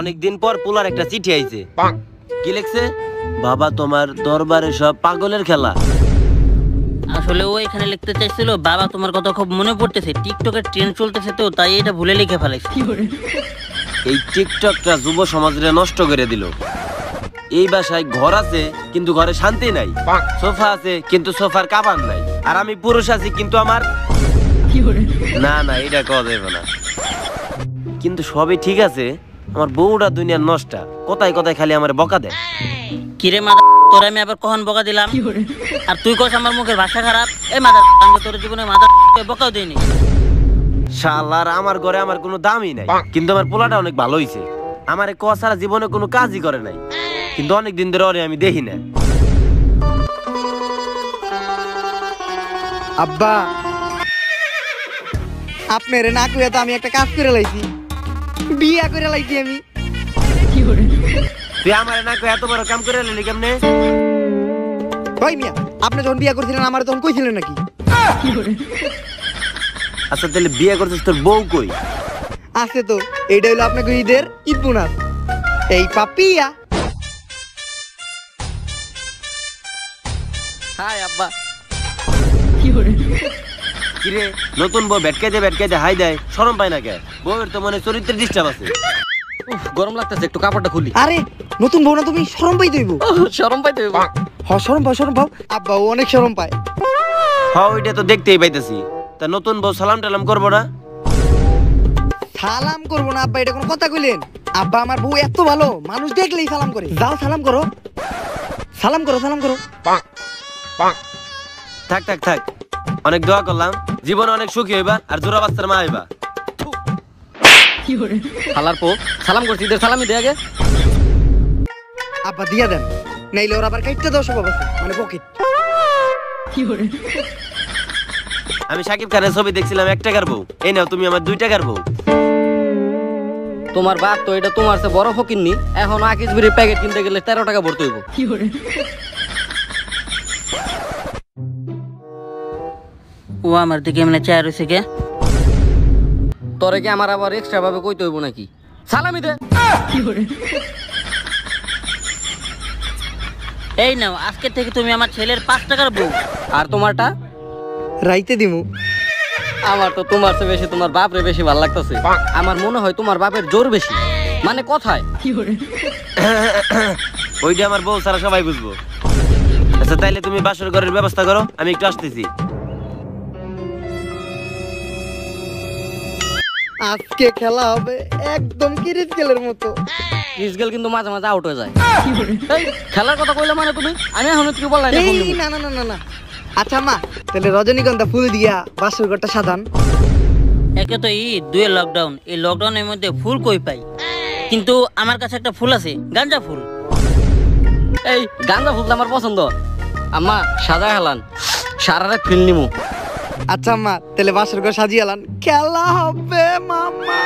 অনেকদিন পর পোলার একটা চিঠি আইছে। কি লিখছে? বাবা তোমার দরবারে সব পাগলের খেলা। আসলে ও এখানে লিখতে চাইছিল বাবা তোমার কথা খুব মনে পড়তেছে, টিকটকের ট্রেন্ড চলতেছে তো তাই এটা ভুলে লিখে ফেলাইছে। এই টিকটকটা যুব সমাজরে নষ্ট করে দিল। এই বাসায় ঘর আছে কিন্তু ঘরে শান্তি নাই, সোফা আছে কিন্তু সোফার কাভার নাই, আর আমি পুরুষ আছি কিন্তু আমার না না এটা কওয়া যাবে না। কিন্তু সবই ঠিক আছে, আমার বউটা দুনিয়ার নষ্টা, কোথায় কোথায় খালি আমার বকা দেয়। কিরে মাদা তোর আমি আবার কখন বকা দিলাম? আর তুই কস আমার মুখের ভাষা খারাপ? এই মাদা তোর জীবনে মাদা বকাও দেয়নি। শালার আমার ঘরে আমার কোনো দামই নাই, কিন্তু আমার পোলাটা অনেক ভালো হইছে। আমার ক সারা জীবনে কোনো কাজই করে নাই, কিন্তু অনেক দিন ধরে ওরে আমি দেখি না। আব্বা আপনার না কইয়া তো আমি একটা কাজ করে লাইছি, বিয়া করে লাইছি আমি। তুই আমার না কই এত বড় কাম করে লাইলি কেমনে? ভাই মিয়া আপনি যখন বিয়া করছিলেন আমার তখন কইছিলেন নাকি? আচ্ছা তাহলে বিয়ে করছিস, তোর বউ কই? আছে তো, এইটা হলো আপনাকে ঈদের ঈদ বোনাস। এই পাপিয়া। হাই আব্বা। কিরে নতুন বউ ভেটকাইতে হাই দেয়, শরম পায় না কে? বউয়ের তো মনে চরিত্রের ডিস্টার্ব আছে। গরম লাগতেছে, একটু কাপড়টা খুলি। আরে নতুন বউ না তুমি, শরম পাইতে হইব। শরম পাইতে হইব? শরম পাও শরম পাও। আব্বা ও অনেক শরম পায়। হ্যাঁ ওইটা তো দেখতেই পাইতেছি। তা নতুন বউ সালাম টালাম করবো না? সালাম করবো না আব্বা, এটা কোনো কথা কইলেন? আব্বা আমার বউ এত ভালো, মানুষ দেখলেই সালাম করে। যাও সালাম করো, সালাম করো, সালাম করো। থাক থাক থাক, অনেক দোয়া করলাম, জীবনে অনেক সুখী হইবা আর জোড়া বাচ্চার মা হইবা। খালার পো সালাম করছি, ঈদের সালামি দে আগে। আব্বা দিয়া দেন, নাইলে ওর আবার কাইটটা দেওয়া স্বভাব আছে, মানে পকেট। আমি সাকিব খানের ছবি দেখছিলাম 1 টাকার বউ, এই নাও তুমি আমার 2 টাকার বউ। তোমার বাপ তো এটা তোমার চেয়ে বড় ফকিন্নি, এখন আকিস বিড়ির প্যাকেট কিনতে গেলে 13 টাকা ভরতে হইব। ও আমার দিকে এমনি চায় রয়েছে কে? তোরে কি আমার আবার এক্সট্রা ভাবে কইতে হইব নাকি? সালামি দে। এই নাও, আজকে থেকে তুমি আমার ছেলের 5 টাকার বউ। আর তোমারটা রাইতে দিমু। আমার তো তোমার চেয়ে বেশি তোমার বাপরে বেশি ভালো লাগতেছে। আমার মনে হয় তোমার বাপের জোর বেশি, মানে কথায়। ওইটা আমার বউ সারা সবাই বুঝবো। আচ্ছা তাইলে তুমি বাসর ঘরের ব্যবস্থা করো, আমি একটু আসতেছি। আজকে খেলা হবে একদম ক্রিকেট খেলার মতো। ক্রিসগেল কিন্তু মাঝে মাঝে আউট হয়ে যায়। এই খেলার কথা কইলে মানে তুমি? আমি এখন কি বললাই না? না না না না না। আচ্ছা মা, তাহলে রজনীগন্ধা ফুল দিয়া বাসর ঘরটা সাজান। একে তো ঈদ, দুয়ে লকডাউন। এই লকডাউনের মধ্যে ফুল কই পাই? কিন্তু আমার কাছে একটা ফুল আছে, গাঁজা ফুল। এই গাঁজা ফুল আমার পছন্দ। আম্মা সাজা হেলান, সারা রাত ফিল নিমু। আচ্ছা মা, তাহলে বাসর ঘর সাজিয়ে আলান, খেলা হবে মামা।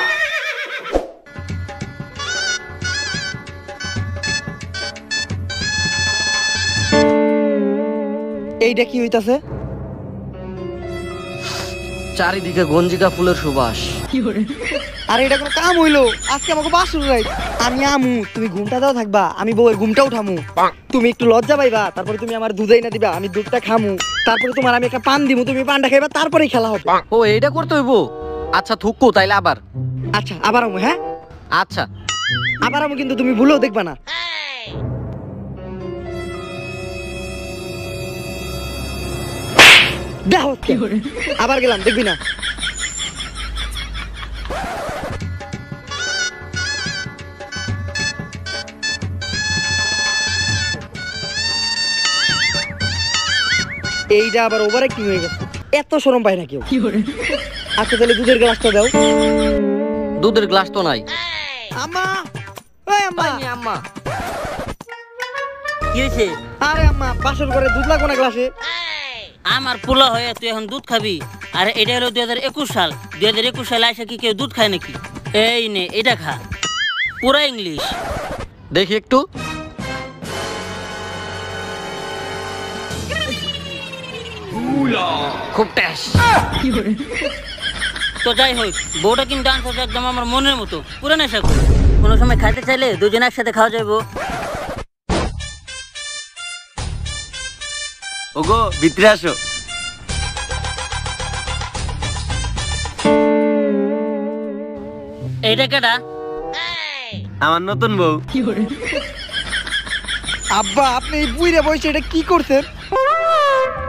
এইটা কি হইতাছে? চারিদিকে গঞ্জিকা ফুলের সুবাস। আর এটা কোনো কাম হইলো? আজকে আমাকে বাসর রাইত, আমি আমু, তুমি ঘুমটা দাও থাকবা, আমি বউয়ের ঘুমটা উঠামু। তুমি একটু লজ্জা পাইবা, তারপরে তুমি আমার দুধই না দিবা, আমি দুধটা খামু, তারপরে তোমার আমি একটা পান দিমু, তুমি পানটা খাইবা, তারপরেই খেলা হবে। ও এইটা করতে হইব? আচ্ছা থুকু তাইলে আবার। আচ্ছা আবার আমু। হ্যাঁ আচ্ছা আবার আমু, কিন্তু তুমি ভুলেও দেখবা না। দেখো আবার গেলাম, দেখবি না। এইটা আবার ওভার অ্যাক্টিং হয়ে গেছে, এত শরম পায় না কেউ। আচ্ছা তাহলে দুধের গ্লাসটা দাও। দুধের গ্লাস তো নাই। আম্মা, ওই আম্মা। আম্মা কি হয়েছে? আরে আম্মা, বাসর ঘরে দুধ লাগবে না গ্লাসে? আমার পোলা হয়ে তুই এখন দুধ খাবি? আর এটা হলো 2021 সাল। 2021 সালে আসা কি কেউ দুধ খায় নাকি? এই নে এটা খা, পুরা ইংলিশ। দেখি একটু। খুব টেস্ট। তো যাই হোক, বউটা কিন্তু আনসার একদম আমার মনের মতো, পুরো নেশা করে। কোনো সময় খাইতে চাইলে দুজন একসাথে খাওয়া যাবো। ওগো ভিতরে আসো। এইটা কেডা? আমার নতুন বউ। আব্বা আপনি এই বুইরা বয়সে এটা কি করছেন?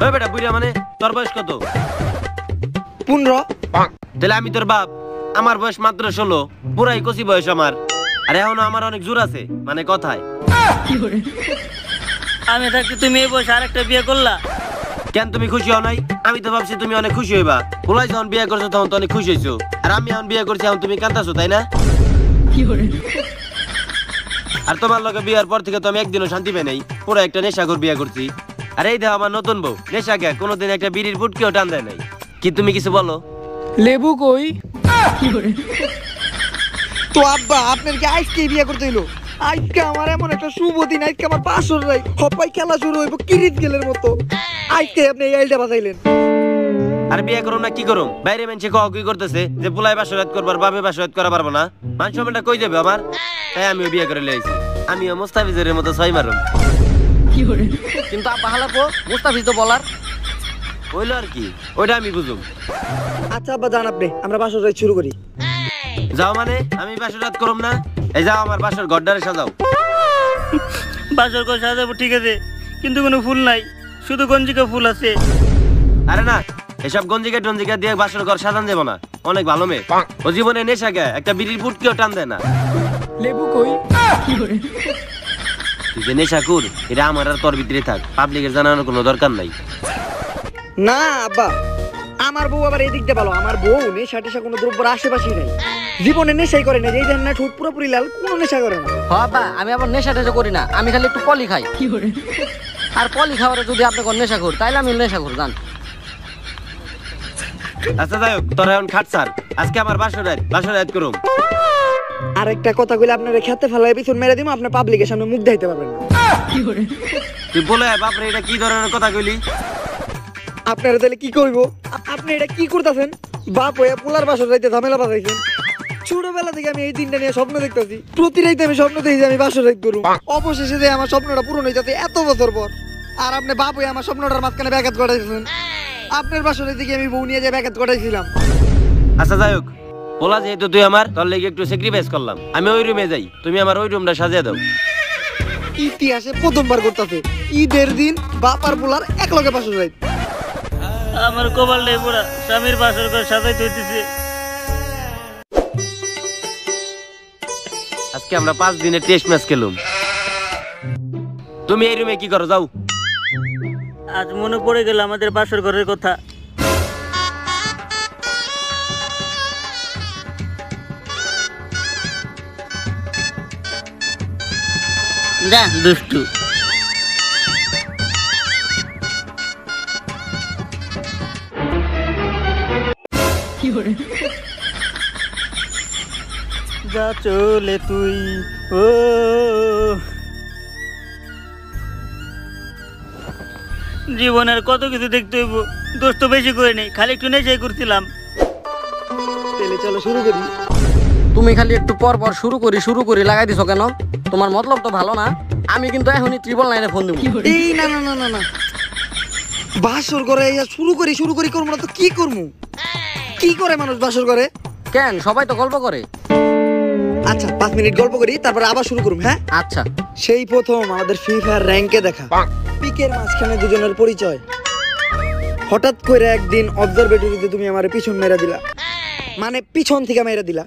ওই বেটা বুইরা মানে তোর বয়স কত? 15। তাহলে আমি তোর বাপ, আমার বয়স মাত্র 16, পুরাই কচি বয়স আমার। আর এখনো আমার অনেক জোর আছে, মানে কথায়। আমি থাকতে তুমি এই বয়সে আরেকটা বিয়ে করলা? কেন তুমি খুশি হও নাই? আমি তো ভাবছি তুমি অনেক খুশি হইবা। পোলাই যখন বিয়ে করছো তখন তো অনেক খুশি হয়েছো, আর আমি এখন বিয়ে করছি এখন তুমি কান্দাছো, তাই না? আর তোমার লগে বিয়ার পর থেকে তো আমি একদিনও শান্তি পাই নাই, পুরো একটা নেশাখোর বিয়ে করছি। আর এই দেখো আমার নতুন বউ, নেশা কে কোনোদিন একটা বিড়ির বুটকেও টান দেয় নাই। কি তুমি কিছু বলো? লেবু কই? তো আব্বা আপনার কি আজকে বিয়ে করতে হইলো? আজকে আমার এমন একটা শুভ দিন, আজকে আমার বাসর রাই, হপাই খেলা শুরু হইব কিরিত গেলের মতো। আজকে আপনি এই আইলটা বাজাইলেন। আর বিয়ে করুম না কি করুম? বাইরে মানুষে কি করতেছে যে পোলাই বাসরাত করবার, বাবে বাসরাত করা পারবো না, মান সম্মানটা কই যাবে আমার? তাই আমিও বিয়ে করে লইছি। আমিও মোস্তাফিজের মতো ছয় মারুম। কিন্তু আব্বা হালাকো মুস্তাফিজ তো বলার হইলো আর কি, ওইটা আমি বুঝুম। আচ্ছা আব্বা জান আপনি, আমরা বাসর রাই শুরু করি। যাও মানে আমি বাসরাত করুম না? এই যাও আমার বাসর ঘরটারে সাজাও। বাসর করে সাজাবো ঠিক আছে, কিন্তু কোনো ফুল নাই, শুধু গঞ্জিকা ফুল আছে। আরে না, এসব গঞ্জিকা টঞ্জিকা দিয়ে বাসর ঘর সাজান যাবো না। অনেক ভালো মেয়ে, ও জীবনে নেশা গে একটা বিড়ির বুটকেও টান দেয় না। লেবু কই? তুই যে নেশা কর, এটা আমার আর তোর ভিতরে থাক, পাবলিকের জানানোর কোনো দরকার নাই। না আব্বা, আমার বউ আবার এদিক দিয়ে ভালো। আমার বউ নেশা টেশা কোনো দ্রব্যের আশেপাশেই নাই, জীবনে নেশাই করে না। এই দেন না ঠোঁট পুরোপুরি লাল, কোনো নেশা করে না। বাবা আমি আবার নেশা টেশা করি না, আমি খালি একটু পলি খাই। আর পলি খাওয়ারে যদি আপনি কোন নেশা কর, তাইলে আমি নেশা করি জান। আচ্ছা যাই হোক, তোর এখন খাট ছাড়, আজকে আমার বাসরাত করুম। আর একটা কথা কইলে আপনারা খেতে ফেলায় পিছন মেরে দিমু, আপনি পাবলিকের সামনে মুখ দেখাইতে পারবেন না। তুই বলে বাপরে এটা কি ধরনের কথা কইলি? আপনারা তাহলে কি কইবো? আপনি এটা কি করতেছেন? বাপ হয়ে পোলার বাসর রাইতে ঝামেলা বাজাইছেন। ছোটবেলা থেকে আমি এই দিনটা নিয়ে স্বপ্ন দেখতেছি, প্রতি রাইতে আমি স্বপ্ন দেখি যে আমি বাসর রাইত করব। অবশেষে যে আমার স্বপ্নটা পূরণ হয়ে যাচ্ছে এত বছর পর। আর আপনি বাপ হয়ে আমার স্বপ্নটার মাঝখানে ব্যাঘাত ঘটাইছেন। আপনার বাসর রাইতে আমি বউ নিয়ে যে ব্যাঘাত ঘটাইছিলাম। আচ্ছা যাই হোক, পোলা যেহেতু তুই আমার, তোর লেগে একটু স্যাক্রিফাইস করলাম। আমি ওই রুমে যাই, তুমি আমার ওই রুমটা সাজিয়ে দাও। ইতিহাসে প্রথমবার করতেছে ঈদের দিন বাপ আর পোলার এক লগে বাসর রাইত। আমার কপাল নেই পুরা, স্বামীর বাসর ঘর সাজাইতে হইতেছে। আজকে আমরা 5 দিনের টেস্ট ম্যাচ খেলুম। তুমি এই রুমে কি করো? যাও। আজ মনে পড়ে গেল আমাদের বাসর ঘরের কথা। যা দুষ্টু। যা চলে তুই ও, জীবনের কত কিছু দেখতে হইব, দোষ তো বেশি করে নেই, খালি একটু নেশাই করছিলাম। তাহলে চলো শুরু করি। তুমি খালি একটু পর পর শুরু করি লাগাই দিছো কেন? তোমার মতলব তো ভালো না। আমি কিন্তু এখনই 999 ফোন দেব। এই না না না না না, বাসর করে শুরু করি করবো না তো কি করবো? কি করে মানুষ বাসর করে? কেন সবাই তো গল্প করে। আচ্ছা 5 মিনিট গল্প করি, তারপরে আবার শুরু করুম। হ্যাঁ আচ্ছা। সেই প্রথম আমাদের ফ্রি ফায়ার র্যাঙ্কে দেখা, পিকের মাঝখানে দুজনের পরিচয়। হঠাৎ করে একদিন অবজারভেটরিতে তুমি আমার পিছন মেরা দিলা, মানে পিছন থেকে মেরা দিলা।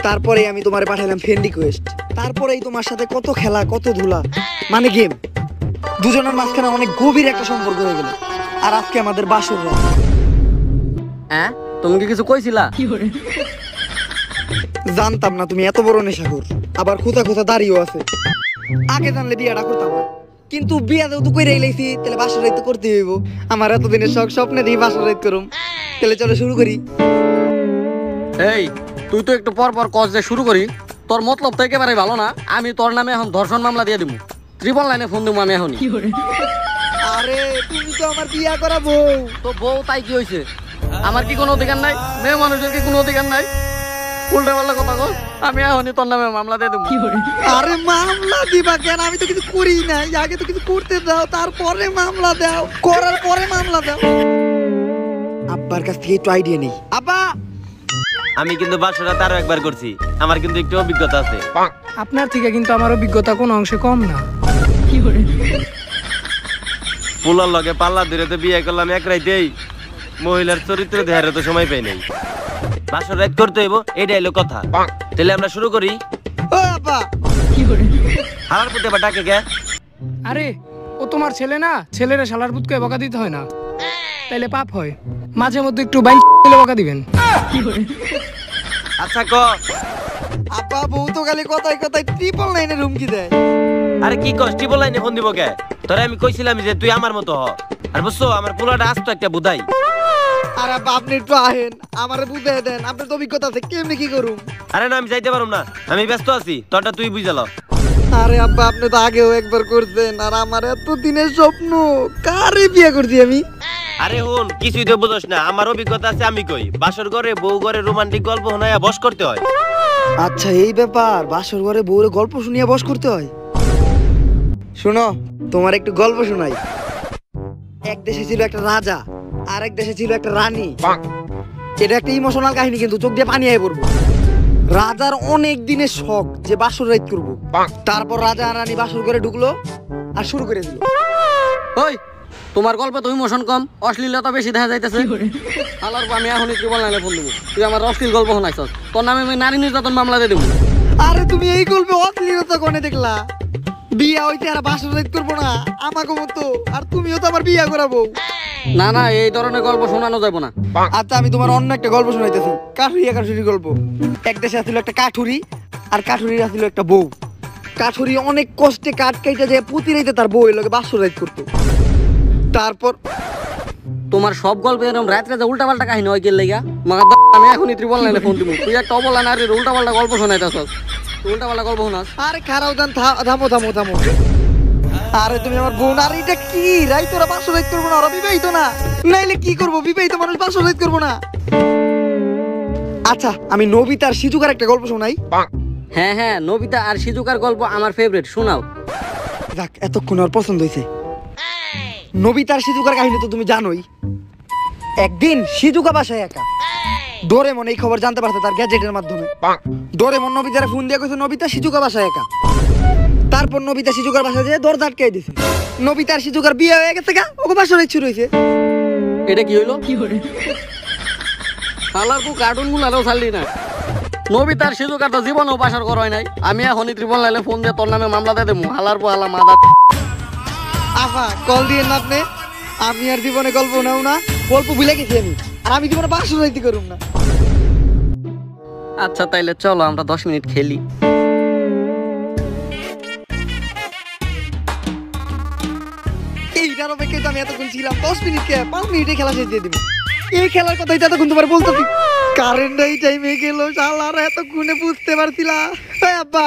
তারপরে আমি তোমারে পাঠালাম ফ্রেন্ড রিকোয়েস্ট। তারপরেই তোমার সাথে কত খেলা, কত ধুলা, মানে গেম। দুজনের মাঝখানে অনেক গভীর একটা সম্পর্ক হয়ে গেল। আর আজকে আমাদের বাসর রাত। হ্যাঁ তুমি কি কিছু কইছিলা? জানতাম না তুমি এত বড় নেশাখোর, আবার কোথা কোথা দাঁড়িয়েও আছে। আগে জানলে বিয়েটা করতাম না, কিন্তু বিয়া যেহেতু করে এলাইছি তাহলে বাসর রাত তো করতে হইব। আমার এতদিনের শখ, স্বপ্নে দিয়ে বাসর রাত করুম। তাহলে চলো শুরু করি। এই তুই তো একটু পর পর কস যে শুরু করি, তোর মতলব তো একেবারে ভালো না। আমি তোর নামে এখন ধর্ষণ মামলা দিয়ে দিব। 999 ফোন দেবো আমি এখনই। আরে তুমি তো আমার বিয়া করা বউ। তো বউ তাই কি হয়েছে? আমার কি কোনো অধিকার নাই? মেয়ে মানুষের কি কোনো অধিকার নাই? উল্টা পাল্টা কথা কস, আমি এখনই তোর নামে মামলা দিয়ে দেবো। আরে মামলা দিবা কেন? আমি তো কিছু করি নাই, আগে তো কিছু করতে দাও, তারপরে মামলা দাও, করার পরে মামলা দাও। আব্বার কাছ থেকে একটু আইডিয়া নেই। আব্বা, আমি কিন্তু বাসরা তারও একবার করছি, আমার কিন্তু একটু অভিজ্ঞতা আছে। আপনার থেকে কিন্তু আমার অভিজ্ঞতা কোনো অংশে কম না। পোলার লগে পাল্লা ধরে তো বিয়ে করলাম এক রাইতেই, মহিলার চরিত্র দেখার তো সময় পাই নাই। বাসর রাত করতে হইব, এটাই হলো কথা। তাহলে আমরা শুরু করি। ও আব্বা, হালার পুতে বা ডাকে গে। আরে ও তোমার ছেলে না, ছেলেরা শালার পুতকে বকা দিতে হয় না, তাইলে পাপ হয়। মাঝে মধ্যে একটু বাইন বকা দিবেন। আচ্ছা ক। আব্বা বউ তো খালি কথায় কথায় 999 হুমকি দেয়। আরে কি কস, টিবল লাইনে ফোন দিব কে? তোরে আমি কইছিলাম যে তুই আমার মতো হ। আর বুঝছো, আমার পোলাটা আস্ত একটা বুধাই। আর আব্বা আপনি একটু আহেন, আমারে বুঝাই দেন, আপনার তো অভিজ্ঞতা আছে, কেমনে কি করুম? আরে না, আমি যাইতে পারুম না, আমি ব্যস্ত আছি, তোরটা তুই বুঝালো। আরে আব্বা আপনি তো আগেও একবার করছেন, আর আমার এত দিনের স্বপ্ন, কারে বিয়ে করছি আমি? আরে হুন, কিছুই তো বুঝোস না, আমার অভিজ্ঞতা আছে, আমি কই। বাসর ঘরে বউ ঘরে রোমান্টিক গল্প শোনায়া বস করতে হয়। আচ্ছা এই ব্যাপার, বাসর ঘরে বউরে গল্প শুনিয়ে বস করতে হয়। শোনো, তোমার একটু গল্প শোনাই। এক দেশে ছিল একটা রাজা, আর এক দেশে ছিল একটা রানী। এটা একটা ইমোশনাল কাহিনী, কিন্তু চোখ দিয়ে পানি আয় পড়বো। রাজার অনেক দিনের শখ যে বাসর রাত করবো। তারপর রাজা আর রানী বাসর ঘরে ঢুকলো আর শুরু করে দিল। ওই, তোমার গল্পে তো ইমোশন কম, অশ্লীলতা বেশি দেখা যাইতেছে। আলার আমি এখনই ট্রিপল লাইনে ফোন দেবো। তুই আমার অশ্লীল গল্প শোনাইছস, তোর নামে আমি নারী নির্যাতন মামলা দিয়ে দেবো। আরে তুমি এই গল্পে অশ্লীলতা কোনে দেখলা? বিয়া হইতে আর বাসর রাত করবো না আমাকে মতো, আর তুমিও তো আমার বিয়া করাবো। না না, এই ধরনের গল্প শোনানো যাবো না। আচ্ছা আমি তোমার অন্য একটা গল্প শোনাইতেছি, কাঠুরি গল্প। এক দেশে ছিল একটা কাঠুরি, আর কাঠুরির ছিল একটা বউ। কাঠুরি অনেক কষ্টে কাঠ কাইটা যায় প্রতি রাইতে তার বউ লোকে বাসর রাত করতো। তারপর তোমার সব গল্প এরকম রাত্রে যে উল্টা পাল্টা কাহিনী হয় গেল লেগা। আমি এখনই ট্রিপল লাইনে ফোন দিব। তুই একটা অবলা নারীর উল্টা পাল্টা গল্প শোনাইতেছস, উল্টা পাল্টা গল্প শোনাস। আরে খারাপ দান, থামো থামো থামো। আরে তুমি আমার বোন, আর এটা কি রাই? তোরা বাসর রাত করবো না? ওরা বিবাহিত না, নাইলে কি করবো? বিবাহিত মানুষ বাসর রাত করবো না? আচ্ছা আমি নবিতা আর সিজুকার একটা গল্প শোনাই। হ্যাঁ হ্যাঁ, নবিতা আর সিজুকার গল্প আমার ফেভারিট, শোনাও। যাক, এতক্ষণ আর পছন্দ হয়েছে। নবিতা আর সিজুকার কাহিনী তো তুমি জানোই। একদিন সিজুকা বাসায় একা। ডোরেমন এই খবর জানতে পারছে তার গ্যাজেটের মাধ্যমে। ডোরেমন নবিতারে ফোন দিয়ে কইছে নবিতা সিজুকা বাসায় একা। তারপর নবিতা সিজুকার বাসায় যেয়ে দরজা আটকাই দিছে। নবিতা আর সিজুকার বিয়ে হয়ে গেছে গা, ওকে বাসর শুরু হয়েছে। এটা কি হইলো? শালার কো কার্টুন গুলারও ছাড়লি না। নবিতার সিজুকার তো জীবনেও বাসার করা হয় নাই। আমি এখনই ট্রিপল লাইনে ফোন দিয়ে তোর নামে মামলা দিয়ে দেবো। হালার পো হালা মাদা। আফা কল দিয়ে না আপনি, আমি আর জীবনে গল্প নাও না, গল্প ভুলে গেছি আমি। আর আমি জীবনে বাসর রাইতে করুম না। আচ্ছা তাইলে চলো আমরা 10 মিনিট খেলি। এইটার অপেক্ষায় তো আমি এতক্ষণ ছিলাম। 10 মিনিট কে 5 মিনিটে খেলা শেষ দিয়ে দিব। এই খেলার কথাই তো এতক্ষণ তোমার বলতেছি। কারেন্ট এই টাইমে গেল, শালারা এতক্ষণে বুঝতে পারছিলা? এই আব্বা,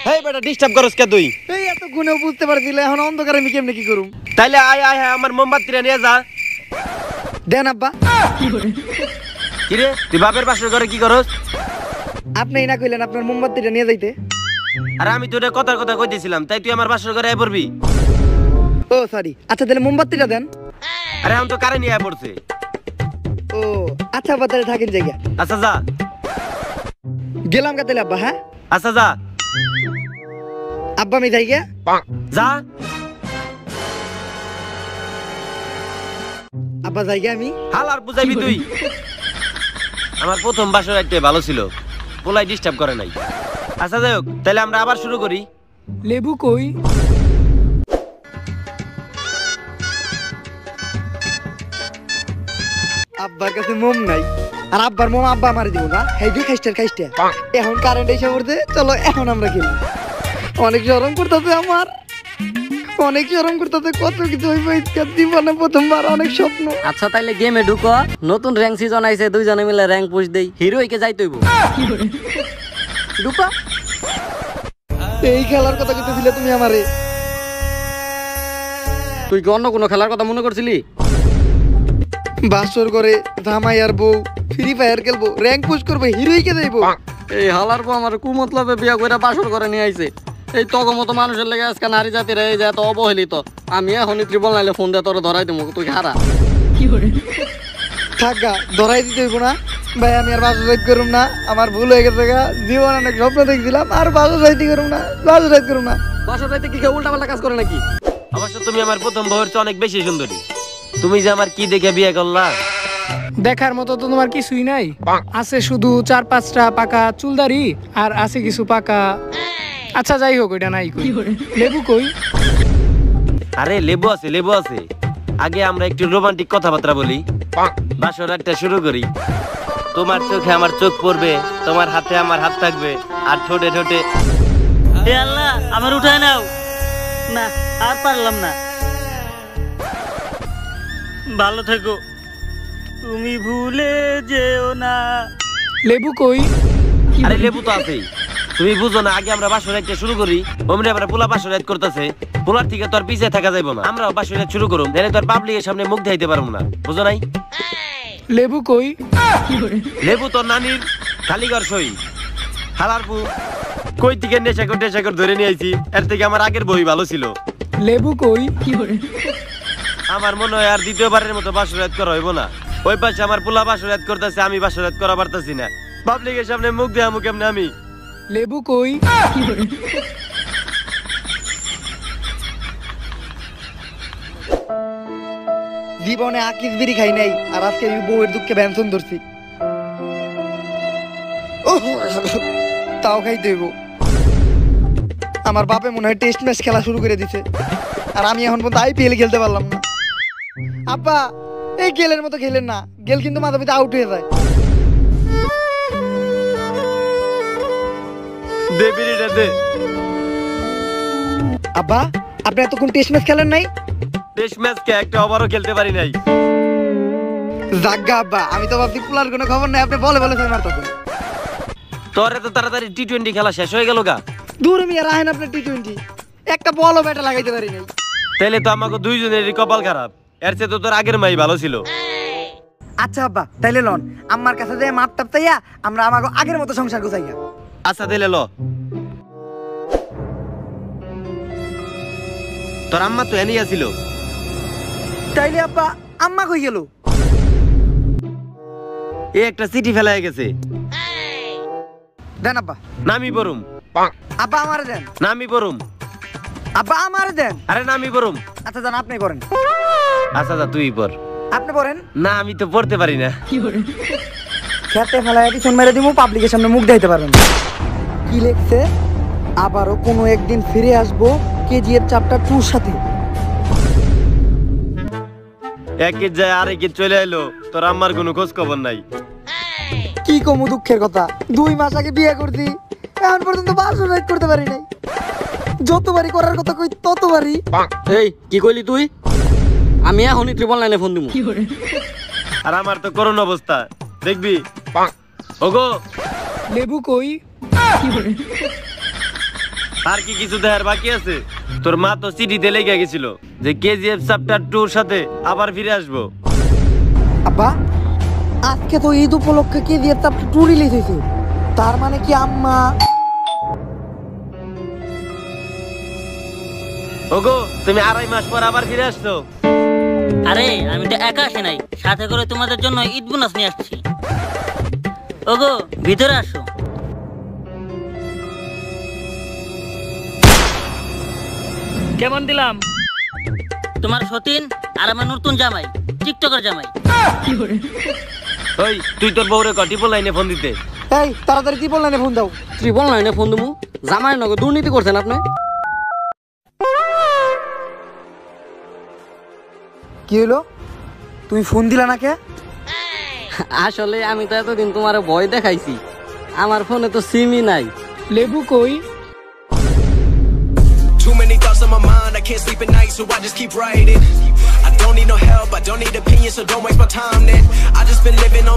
হেই বেটা, ডিস্টার্ব করস কে তুই? এই এতক্ষণেও বুঝতে পারছিলে, এখন অন্ধকারে আমি কেমনে কি করুম? তাইলে আয় আয় আয়, আমার মোমবাতিটা নিয়ে যা। দেন আব্বা। কিরে, তুই বাপের বাসর ঘরে কি করস? আপনি না কইলেন আপনার মোমবাতিটা নিয়ে যাইতে। আরে আমি তো এটা কথার কথা কইতেছিলাম, তাই তুই আমার বাসর ঘরে আয় পড়বি? ও সরি, আচ্ছা তাহলে মোমবাতিটা দেন। আরে এখন তো কারে নিয়ে আয় পড়ছে। ও আচ্ছা আব্বা, তাহলে থাকেন জায়গা। আচ্ছা যা। গেলাম কা তাহলে আব্বা। হ্যাঁ আচ্ছা যা। আব্বা আমি যাই গিয়া। যা। আব্বা যাই গিয়া আমি। হাল আর বুঝাইবি তুই? আমার প্রথম বাসর রাইতে ভালো ছিল, পোলাই ডিস্টার্ব করে নাই। আচ্ছা যাই হোক, তাহলে আমরা আবার শুরু করি। লেবু কই? আব্বার কাছে মোম নাই, আর আব্বার মোম আব্বা মারি দিব না। হেই দুই খাইস্টা। এখন কারেন্ট এসে পড়ছে, চলো এখন আমরা খেলি। অনেক শরম করতেছে আমার, অনেক শরম করতেছে। কত কিছু হইব জীবনে প্রথমবার, অনেক স্বপ্ন। আচ্ছা তাইলে গেমে ঢুকো। নতুন র্যাঙ্ক সিজন আইছে, দুইজনে মিলে র্যাঙ্ক পুশ দেই। হিরোইকে যাইতে হইব। ঢুকো। এই খেলার কথা কইতেছিলে তুমি আমারে? তুই কি অন্য কোনো খেলার কথা মনে করছিলি? বাসর করে ধামাই আর বউ ফ্রি ফায়ার খেলবো, র্যাঙ্ক পুশ করবো, হিরোইকে দেবো। এই হালার বউ আমার কুমতলবে বিয়া করে বাসর করে নিয়ে আইছে। এই তগ মতো মানুষের লেগে আজকে নারী জাতির এই যে এত অবহেলিত। আমি এখনই ত্রিপল নাইলে ফোন দিয়ে তোরে ধরাই দেবো, তুই হারা। থাকা ধরাই দিতে হইব না ভাই, আমি আর বাসর রাইড করুম না, আমার ভুল হয়ে গেছে গা। জীবন অনেক স্বপ্ন দেখছিলাম, আর বাসর রাইড করুম না, বাসর রাইড করুম না। বাসর রাইতে কি উল্টা পাল্টা কাজ করে নাকি? অবশ্য তুমি আমার প্রথম বউয়ের চেয়ে অনেক বেশি সুন্দরী। তুমি যে আমার কি দেখে বিয়ে করলা? দেখার মতো তো তোমার কিছুই নাই, আছে শুধু 4-5টা পাকা চুলদারি আর আছে কিছু পাকা। আচ্ছা যাই হোক, ওইটা নাই। কই লেবু কই? আরে লেবু আছে, লেবু আছে। আগে আমরা একটু রোমান্টিক কথাবার্তা বলি, বাসর একটা শুরু করি। তোমার চোখে আমার চোখ পড়বে, তোমার হাতে আমার হাত থাকবে, আর ঠোঁটে ঠোঁটে। হে আল্লাহ, আমার উঠায় নাও না, আর পারলাম না। ভালো থেকো, তুমি ভুলে যেও না। লেবু কই? আরে লেবু তো আছেই, তুমি বুঝো না? আগে আমরা বাসর একটা শুরু করি, অমনি আমরা পোলা বাসর রাইড করতেছে। পোলার থেকে তো আর পিছিয়ে থাকা যাইব না, আমরাও বাসর রাইড শুরু করুম, তাহলে তো আর পাবলিকের সামনে মুখ দেখাইতে পারবো না, বুঝো নাই? লেবু কই? লেবু তো নানির খালিঘর সই। হালার বউ কই থেকে নেশাকর ধরে নিয়ে আইছি, এর থেকে আমার আগের বই ভালো ছিল। লেবু কই? আমার মনে হয় আর দ্বিতীয়বারের মতো বাসর রাইড করা হইব না। ওই পাশে আমার পোলা বাসর রাইড করতেছে, আমি বাসর রাইড করা পারতাছি না। পাবলিকের সামনে মুখ দেখামু কেমনে আমি? লেবু কই? জীবনে আকিস বিড়ি খাই নাই, আর আজকে আমি বউয়ের দুঃখে ব্যঞ্জন ধরছি। তাও খাইতে হইব। আমার বাপে মনে হয় টেস্ট ম্যাচ খেলা শুরু করে দিছে, আর আমি এখন পর্যন্ত IPL খেলতে পারলাম না। আব্বা, এই গেলের মতো খেলেন না, গেল কিন্তু মাথা পিছু আউট হয়ে যায়। দে বিড়িটা দে। আব্বা, আপনি এতক্ষণ টেস্ট ম্যাচ খেলেন নাই? টেস্ট ম্যাচ কে একটা ওভারও খেলতে পারি নাই। জাগ্গা আব্বা, আমি তো ভাবছি পুলার কোনো খবর নাই, আপনি বলে ছয় মারতেছেন। তোর এত তাড়াতাড়ি টি-20 খেলা শেষ হয়ে গেল গা? দূর মিয়া, রাহেন আপনার টি20, একটা বলও ব্যাটে লাগাইতে পারি নাই। তাহলে তো আমাকে দুইজনেরই কপাল খারাপ, এর চেয়ে তো তোর আগের মাই ভালো ছিল। আচ্ছা আব্বা, তাইলে লন আমার কাছে যে মাপ টাপ চাইয়া আমরা আমাকে আগের মতো সংসার গুছাইয়া। আচ্ছা দিলে ল। তোর আম্মা তো এনে আসিল। তাইলে আব্বা আম্মা কই গেল? এ একটা চিঠি ফেলায় গেছে। দেন আব্বা। নামি পড়ুম। আব্বা আমারে দেন। নামি পড়ুম। আব্বা আমারে দেন। আরে নামি পড়ুম। আচ্ছা জান, আপনি করেন। আচ্ছা যা তুই পড়। আপনি পড়েন। না আমি তো পড়তে পারি না। খেতে ফেলায় পিছন মেরে দিমু, পাবলিকের সামনে মুখ দেখাইতে পারবেন না। কি লিখছে? আবারও কোনো একদিন ফিরে আসবো KGF চ্যাপ্টার 2 এর সাথে। একের যায় আরেকের চলে এলো, তোর আম্মার কোনো খোঁজ খবর নাই। কি কমু দুঃখের কথা, 2 মাস আগে বিয়ে করছি, এখন পর্যন্ত বাসর রাইড করতে পারি নাই। যতবারই করার কথা কই ততবারই। এই কি কইলি তুই? আমি এখনই ত্রিপল নাইনে ফোন দিমু। আর আমার তো করুণ অবস্থা, দেখবি? ওগো লেবু কই? আর কি কিছু দেখার বাকি আছে? তোর মা তো চিঠিতে লেগে গেছিল যে KGF চ্যাপ্টার 2 এর সাথে আবার ফিরে আসবো। আব্বা, আজকে তো ঈদ উপলক্ষে KGF চ্যাপ্টার 2 রিলিজ হয়েছে, তার মানে কি আম্মা? ওগো তুমি 2.5 মাস পর আবার ফিরে আসছো। আরে আমি তো একা আসি নাই, সাথে করে তোমাদের জন্য ঈদ বোনাস নিয়ে আসছি। ওগো ভিতরে আসো। কেমন দিলাম? তোমার সতীন আর আমার নতুন জামাই, টিকটকের জামাই। ওই তুই তোর বউরে টিপল লাইনে ফোন দিতে। এই তাড়াতাড়ি ত্রিপল লাইনে ফোন দাও। ত্রিপল নাইনে ফোন দিমু? জামাই নগর দুর্নীতি করছেন আপনি। কি হলো, তুমি ফোন দিলা না কে? আসলে আমি তো এতদিন তোমার ভয় দেখাইছি, আমার ফোনে তো সিমই নাই। লেবু কই? Too many thoughts on my mind, I can't sleep at night, so I just keep writing. I don't need no help, I don't need opinions, so don't waste my time then. I just been living on